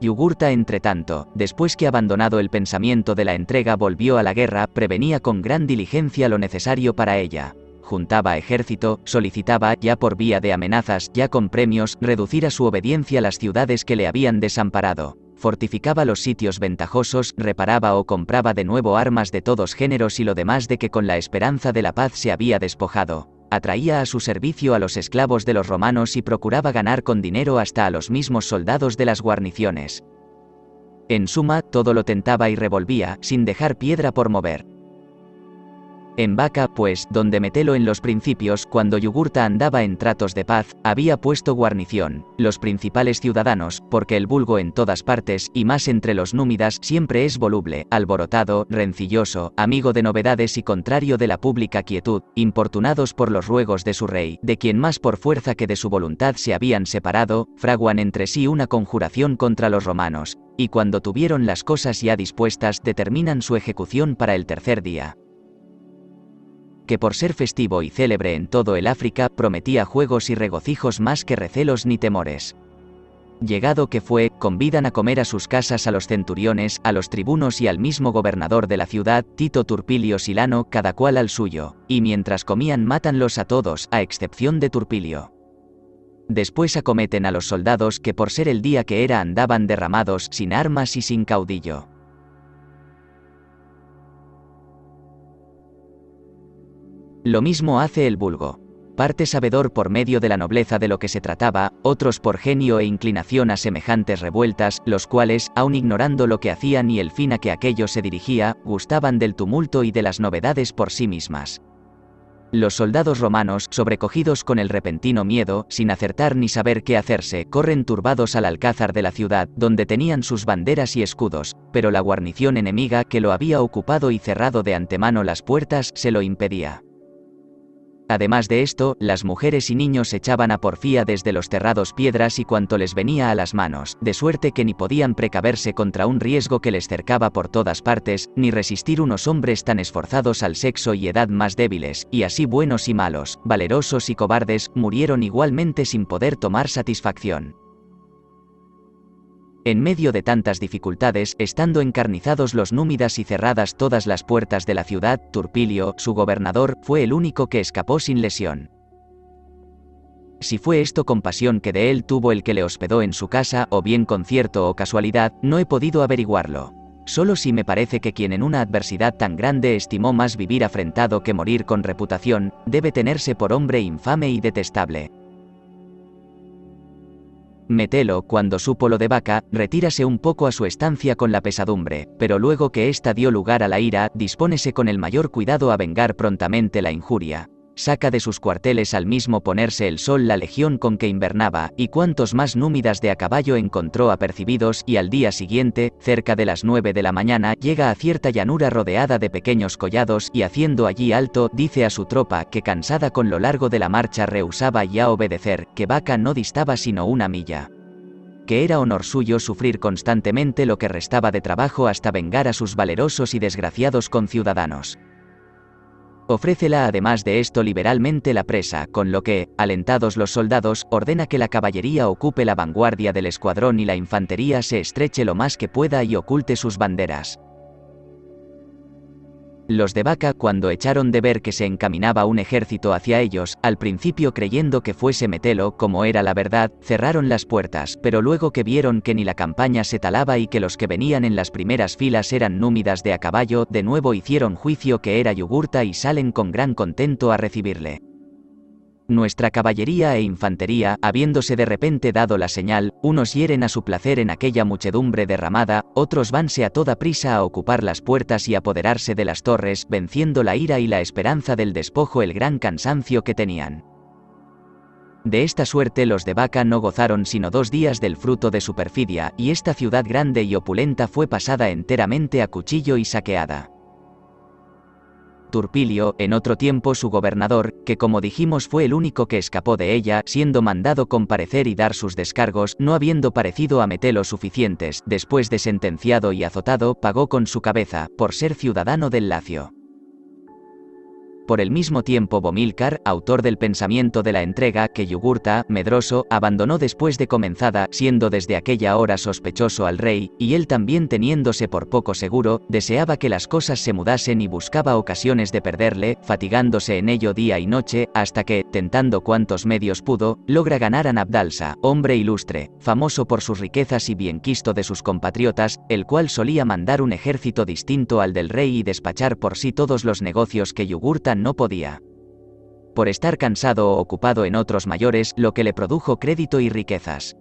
Yugurta, entretanto, después que abandonado el pensamiento de la entrega volvió a la guerra, prevenía con gran diligencia lo necesario para ella. Juntaba ejército, solicitaba, ya por vía de amenazas, ya con premios, reducir a su obediencia las ciudades que le habían desamparado. Fortificaba los sitios ventajosos, reparaba o compraba de nuevo armas de todos géneros y lo demás de que con la esperanza de la paz se había despojado. Atraía a su servicio a los esclavos de los romanos y procuraba ganar con dinero hasta a los mismos soldados de las guarniciones. En suma, todo lo tentaba y revolvía, sin dejar piedra por mover. En Vaca, pues, donde Metelo en los principios, cuando Yugurta andaba en tratos de paz, había puesto guarnición, los principales ciudadanos, porque el vulgo en todas partes, y más entre los númidas, siempre es voluble, alborotado, rencilloso, amigo de novedades y contrario de la pública quietud, importunados por los ruegos de su rey, de quien más por fuerza que de su voluntad se habían separado, fraguan entre sí una conjuración contra los romanos, y cuando tuvieron las cosas ya dispuestas, determinan su ejecución para el tercer día, que por ser festivo y célebre en todo el África, prometía juegos y regocijos más que recelos ni temores. Llegado que fue, convidan a comer a sus casas a los centuriones, a los tribunos y al mismo gobernador de la ciudad, Tito Turpilio Silano, cada cual al suyo, y mientras comían mátanlos a todos, a excepción de Turpilio. Después acometen a los soldados que por ser el día que era andaban derramados, sin armas y sin caudillo. Lo mismo hace el vulgo. Parte sabedor por medio de la nobleza de lo que se trataba, otros por genio e inclinación a semejantes revueltas, los cuales, aun ignorando lo que hacían y el fin a que aquello se dirigía, gustaban del tumulto y de las novedades por sí mismas. Los soldados romanos, sobrecogidos con el repentino miedo, sin acertar ni saber qué hacerse, corren turbados al alcázar de la ciudad, donde tenían sus banderas y escudos, pero la guarnición enemiga, que lo había ocupado y cerrado de antemano las puertas, se lo impedía. Además de esto, las mujeres y niños echaban a porfía desde los terrados piedras y cuanto les venía a las manos, de suerte que ni podían precaverse contra un riesgo que les cercaba por todas partes, ni resistir unos hombres tan esforzados al sexo y edad más débiles, y así buenos y malos, valerosos y cobardes, murieron igualmente sin poder tomar satisfacción. En medio de tantas dificultades, estando encarnizados los númidas y cerradas todas las puertas de la ciudad, Turpilio, su gobernador, fue el único que escapó sin lesión. Si fue esto compasión que de él tuvo el que le hospedó en su casa, o bien concierto o casualidad, no he podido averiguarlo. Solo si me parece que quien en una adversidad tan grande estimó más vivir afrentado que morir con reputación, debe tenerse por hombre infame y detestable. Metelo, cuando supo lo de Vaca, retírase un poco a su estancia con la pesadumbre, pero luego que ésta dio lugar a la ira, dispónese con el mayor cuidado a vengar prontamente la injuria. Saca de sus cuarteles al mismo ponerse el sol la legión con que invernaba, y cuantos más númidas de a caballo encontró apercibidos, y al día siguiente, cerca de las 9 de la mañana, llega a cierta llanura rodeada de pequeños collados, y haciendo allí alto, dice a su tropa, que cansada con lo largo de la marcha rehusaba ya obedecer, que Vaca no distaba sino 1 milla. Que era honor suyo sufrir constantemente lo que restaba de trabajo hasta vengar a sus valerosos y desgraciados conciudadanos. Ofrécela además de esto liberalmente la presa, con lo que, alentados los soldados, ordena que la caballería ocupe la vanguardia del escuadrón y la infantería se estreche lo más que pueda y oculte sus banderas. Los de Vaca, cuando echaron de ver que se encaminaba un ejército hacia ellos, al principio creyendo que fuese Metelo, como era la verdad, cerraron las puertas, pero luego que vieron que ni la campaña se talaba y que los que venían en las primeras filas eran númidas de a caballo, de nuevo hicieron juicio que era Yugurta y salen con gran contento a recibirle. Nuestra caballería e infantería, habiéndose de repente dado la señal, unos hieren a su placer en aquella muchedumbre derramada, otros vanse a toda prisa a ocupar las puertas y apoderarse de las torres, venciendo la ira y la esperanza del despojo el gran cansancio que tenían. De esta suerte los de Vaca no gozaron sino 2 días del fruto de su perfidia, y esta ciudad grande y opulenta fue pasada enteramente a cuchillo y saqueada. Turpilio, en otro tiempo su gobernador, que como dijimos fue el único que escapó de ella, siendo mandado comparecer y dar sus descargos, no habiendo parecido a Metelo suficientes, después de sentenciado y azotado, pagó con su cabeza, por ser ciudadano del Lacio. Por el mismo tiempo Bomilcar, autor del pensamiento de la entrega que Yugurta, medroso, abandonó después de comenzada, siendo desde aquella hora sospechoso al rey, y él también teniéndose por poco seguro, deseaba que las cosas se mudasen y buscaba ocasiones de perderle, fatigándose en ello día y noche, hasta que, tentando cuantos medios pudo, logra ganar a Nabdalsa, hombre ilustre, famoso por sus riquezas y bienquisto de sus compatriotas, el cual solía mandar un ejército distinto al del rey y despachar por sí todos los negocios que Yugurta no podía. Por estar cansado o ocupado en otros mayores, lo que le produjo crédito y riquezas.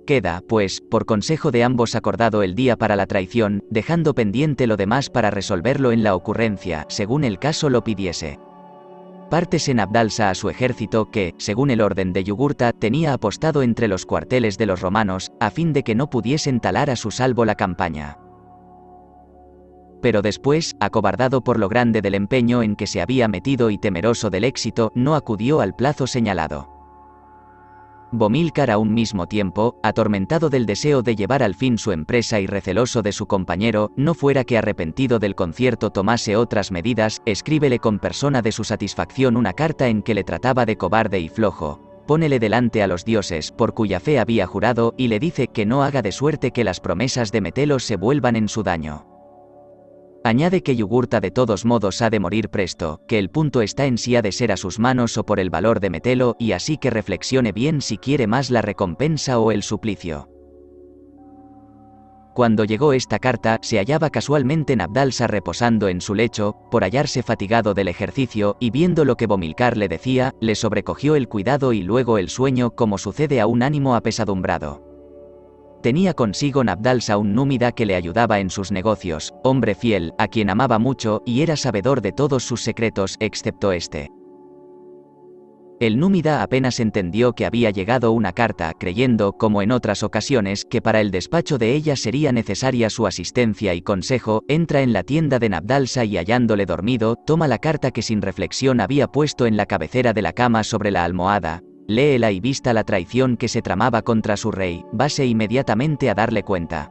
Queda, pues, por consejo de ambos acordado el día para la traición, dejando pendiente lo demás para resolverlo en la ocurrencia, según el caso lo pidiese. Pártese Nabdalsa a su ejército que, según el orden de Yugurta, tenía apostado entre los cuarteles de los romanos, a fin de que no pudiesen talar a su salvo la campaña. Pero después, acobardado por lo grande del empeño en que se había metido y temeroso del éxito, no acudió al plazo señalado. Bomilcar a un mismo tiempo, atormentado del deseo de llevar al fin su empresa y receloso de su compañero, no fuera que arrepentido del concierto tomase otras medidas, escríbele con persona de su satisfacción una carta en que le trataba de cobarde y flojo, pónele delante a los dioses por cuya fe había jurado, y le dice que no haga de suerte que las promesas de Metelo se vuelvan en su daño. Añade que Yugurta de todos modos ha de morir presto, que el punto está en si ha de ser a sus manos o por el valor de Metelo, y así que reflexione bien si quiere más la recompensa o el suplicio. Cuando llegó esta carta, se hallaba casualmente Nabdalsa reposando en su lecho, por hallarse fatigado del ejercicio, y viendo lo que Bomilcar le decía, le sobrecogió el cuidado y luego el sueño, como sucede a un ánimo apesadumbrado. Tenía consigo Nabdalsa un númida que le ayudaba en sus negocios, hombre fiel, a quien amaba mucho, y era sabedor de todos sus secretos, excepto este. El númida apenas entendió que había llegado una carta, creyendo, como en otras ocasiones, que para el despacho de ella sería necesaria su asistencia y consejo, entra en la tienda de Nabdalsa y hallándole dormido, toma la carta que sin reflexión había puesto en la cabecera de la cama sobre la almohada. Léela y vista la traición que se tramaba contra su rey, vase inmediatamente a darle cuenta.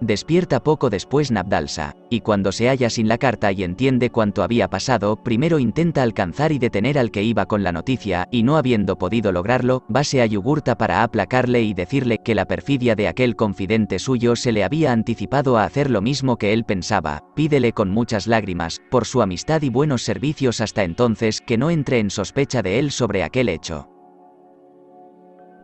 Despierta poco después Nabdalsa, y cuando se halla sin la carta y entiende cuánto había pasado, primero intenta alcanzar y detener al que iba con la noticia, y no habiendo podido lograrlo, vase a Yugurta para aplacarle y decirle que la perfidia de aquel confidente suyo se le había anticipado a hacer lo mismo que él pensaba, pídele con muchas lágrimas, por su amistad y buenos servicios hasta entonces, que no entre en sospecha de él sobre aquel hecho.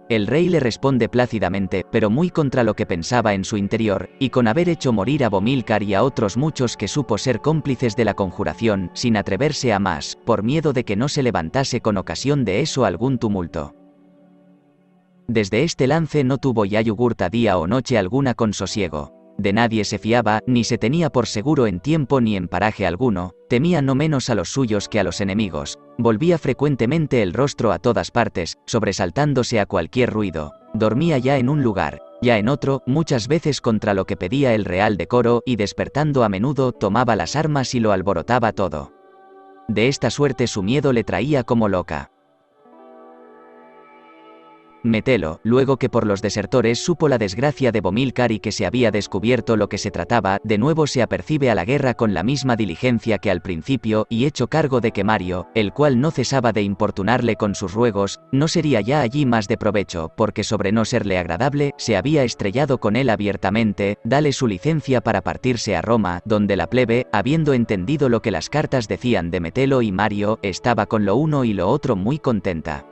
El rey le responde plácidamente, pero muy contra lo que pensaba en su interior, y con haber hecho morir a Bomilcar y a otros muchos que supo ser cómplices de la conjuración, sin atreverse a más, por miedo de que no se levantase con ocasión de eso algún tumulto. Desde este lance no tuvo ya Yugurta día o noche alguna con sosiego. De nadie se fiaba, ni se tenía por seguro en tiempo ni en paraje alguno, temía no menos a los suyos que a los enemigos, volvía frecuentemente el rostro a todas partes, sobresaltándose a cualquier ruido, dormía ya en un lugar, ya en otro, muchas veces contra lo que pedía el real decoro, y despertando a menudo tomaba las armas y lo alborotaba todo. De esta suerte su miedo le traía como loca. Metelo, luego que por los desertores supo la desgracia de Bomilcar y que se había descubierto lo que se trataba, de nuevo se apercibe a la guerra con la misma diligencia que al principio, y hecho cargo de que Mario, el cual no cesaba de importunarle con sus ruegos, no sería ya allí más de provecho, porque sobre no serle agradable, se había estrellado con él abiertamente, dale su licencia para partirse a Roma, donde la plebe, habiendo entendido lo que las cartas decían de Metelo y Mario, estaba con lo uno y lo otro muy contenta.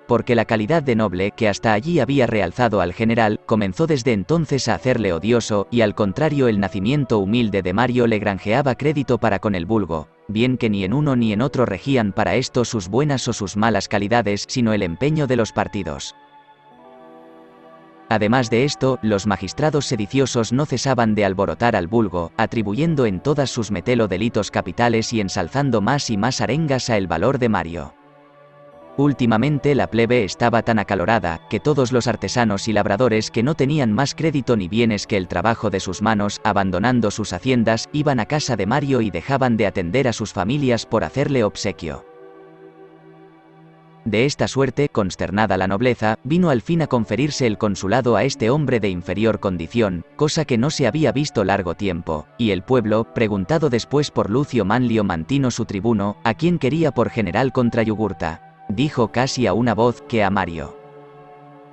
Porque la calidad de noble que hasta allí había realzado al general, comenzó desde entonces a hacerle odioso, y al contrario el nacimiento humilde de Mario le granjeaba crédito para con el vulgo, bien que ni en uno ni en otro regían para esto sus buenas o sus malas calidades, sino el empeño de los partidos. Además de esto, los magistrados sediciosos no cesaban de alborotar al vulgo, atribuyendo en todas sus Metelo delitos capitales y ensalzando más y más arengas a el valor de Mario. Últimamente la plebe estaba tan acalorada, que todos los artesanos y labradores que no tenían más crédito ni bienes que el trabajo de sus manos, abandonando sus haciendas, iban a casa de Mario y dejaban de atender a sus familias por hacerle obsequio. De esta suerte, consternada la nobleza, vino al fin a conferirse el consulado a este hombre de inferior condición, cosa que no se había visto largo tiempo, y el pueblo, preguntado después por Lucio Manlio Mantino su tribuno, a quien quería por general contra Yugurta, dijo casi a una voz que a Mario.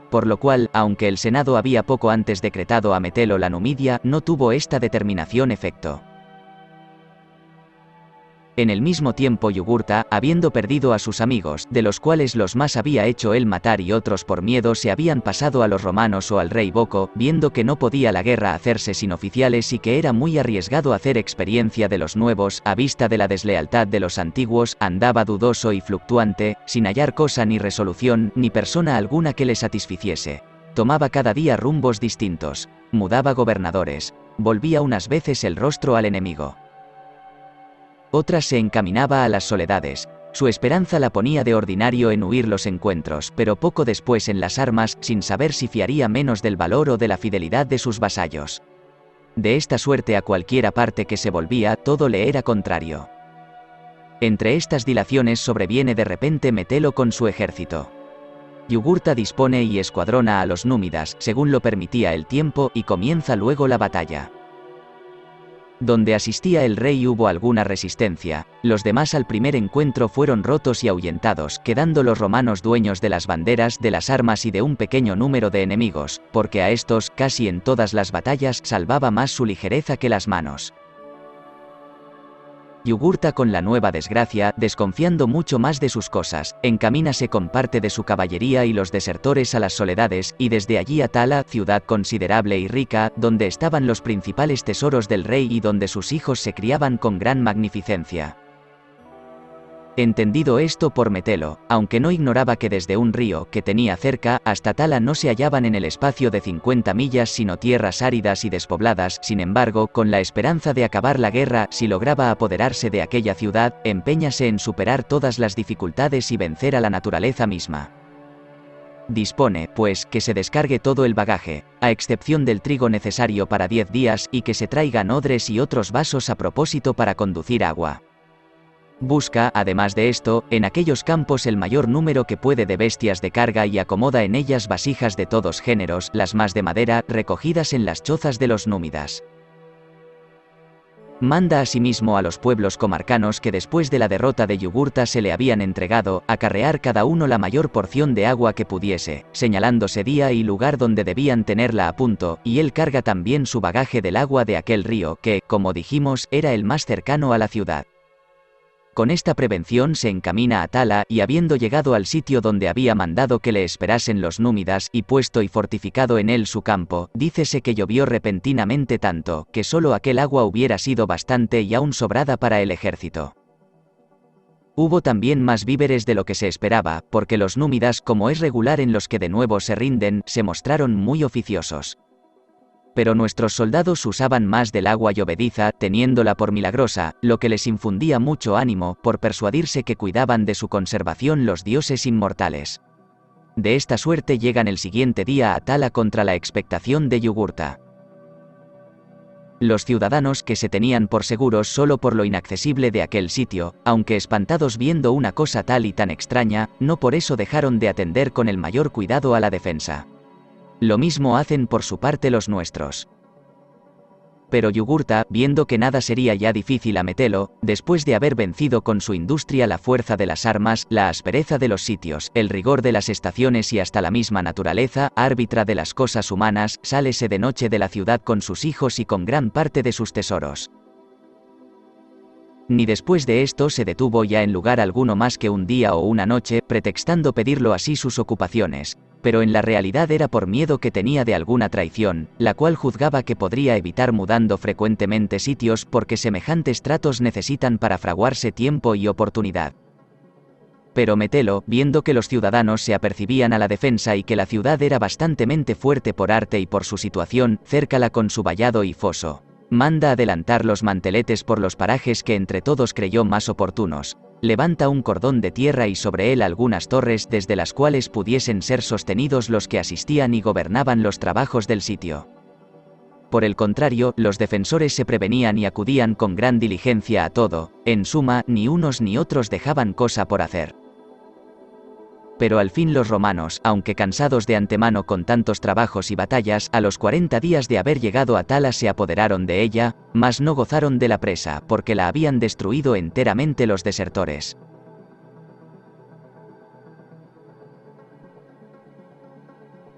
Por lo cual, aunque el Senado había poco antes decretado a Metelo la Numidia, no tuvo esta determinación efecto. En el mismo tiempo Yugurta, habiendo perdido a sus amigos, de los cuales los más había hecho él matar y otros por miedo se habían pasado a los romanos o al rey Boco, viendo que no podía la guerra hacerse sin oficiales y que era muy arriesgado hacer experiencia de los nuevos, a vista de la deslealtad de los antiguos, andaba dudoso y fluctuante, sin hallar cosa ni resolución, ni persona alguna que le satisficiese. Tomaba cada día rumbos distintos, mudaba gobernadores, volvía unas veces el rostro al enemigo. Otras se encaminaba a las soledades. Su esperanza la ponía de ordinario en huir los encuentros, pero poco después en las armas, sin saber si fiaría menos del valor o de la fidelidad de sus vasallos. De esta suerte a cualquiera parte que se volvía, todo le era contrario. Entre estas dilaciones sobreviene de repente Metelo con su ejército. Yugurta dispone y escuadrona a los númidas, según lo permitía el tiempo, y comienza luego la batalla. Donde asistía el rey hubo alguna resistencia, los demás al primer encuentro fueron rotos y ahuyentados, quedando los romanos dueños de las banderas, de las armas y de un pequeño número de enemigos, porque a estos, casi en todas las batallas, salvaba más su ligereza que las manos. Yugurta con la nueva desgracia, desconfiando mucho más de sus cosas, encamínase con parte de su caballería y los desertores a las soledades, y desde allí a Tala, ciudad considerable y rica, donde estaban los principales tesoros del rey y donde sus hijos se criaban con gran magnificencia. Entendido esto por Metelo, aunque no ignoraba que desde un río que tenía cerca hasta Tala no se hallaban en el espacio de 50 millas sino tierras áridas y despobladas, sin embargo, con la esperanza de acabar la guerra, si lograba apoderarse de aquella ciudad, empeñase en superar todas las dificultades y vencer a la naturaleza misma. Dispone, pues, que se descargue todo el bagaje, a excepción del trigo necesario para 10 días, y que se traigan odres y otros vasos a propósito para conducir agua. Busca, además de esto, en aquellos campos el mayor número que puede de bestias de carga y acomoda en ellas vasijas de todos géneros, las más de madera, recogidas en las chozas de los númidas. Manda asimismo a los pueblos comarcanos que después de la derrota de Yugurta se le habían entregado, acarrear cada uno la mayor porción de agua que pudiese, señalándose día y lugar donde debían tenerla a punto, y él carga también su bagaje del agua de aquel río que, como dijimos, era el más cercano a la ciudad. Con esta prevención se encamina a Tala, y habiendo llegado al sitio donde había mandado que le esperasen los númidas, y puesto y fortificado en él su campo, dícese que llovió repentinamente tanto, que solo aquel agua hubiera sido bastante y aún sobrada para el ejército. Hubo también más víveres de lo que se esperaba, porque los númidas, como es regular en los que de nuevo se rinden, se mostraron muy oficiosos. Pero nuestros soldados usaban más del agua llovediza, teniéndola por milagrosa, lo que les infundía mucho ánimo, por persuadirse que cuidaban de su conservación los dioses inmortales. De esta suerte llegan el siguiente día a Tala contra la expectación de Yugurta. Los ciudadanos que se tenían por seguros solo por lo inaccesible de aquel sitio, aunque espantados viendo una cosa tal y tan extraña, no por eso dejaron de atender con el mayor cuidado a la defensa. Lo mismo hacen por su parte los nuestros. Pero Yugurta, viendo que nada sería ya difícil a Metelo, después de haber vencido con su industria la fuerza de las armas, la aspereza de los sitios, el rigor de las estaciones y hasta la misma naturaleza, árbitra de las cosas humanas, sálese de noche de la ciudad con sus hijos y con gran parte de sus tesoros. Ni después de esto se detuvo ya en lugar alguno más que un día o una noche, pretextando pedirlo así sus ocupaciones, pero en la realidad era por miedo que tenía de alguna traición, la cual juzgaba que podría evitar mudando frecuentemente sitios porque semejantes tratos necesitan para fraguarse tiempo y oportunidad. Pero Metelo, viendo que los ciudadanos se apercibían a la defensa y que la ciudad era bastantemente fuerte por arte y por su situación, cércala con su vallado y foso. Manda adelantar los manteletes por los parajes que entre todos creyó más oportunos. Levanta un cordón de tierra y sobre él algunas torres desde las cuales pudiesen ser sostenidos los que asistían y gobernaban los trabajos del sitio. Por el contrario, los defensores se prevenían y acudían con gran diligencia a todo, en suma, ni unos ni otros dejaban cosa por hacer. Pero al fin los romanos, aunque cansados de antemano con tantos trabajos y batallas, a los 40 días de haber llegado a Talas se apoderaron de ella, mas no gozaron de la presa, porque la habían destruido enteramente los desertores.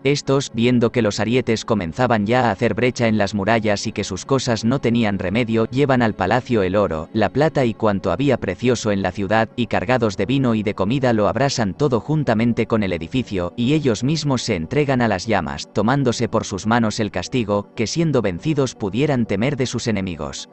Estos, viendo que los arietes comenzaban ya a hacer brecha en las murallas y que sus cosas no tenían remedio, llevan al palacio el oro, la plata y cuanto había precioso en la ciudad, y cargados de vino y de comida lo abrasan todo juntamente con el edificio, y ellos mismos se entregan a las llamas, tomándose por sus manos el castigo, que siendo vencidos pudieran temer de sus enemigos.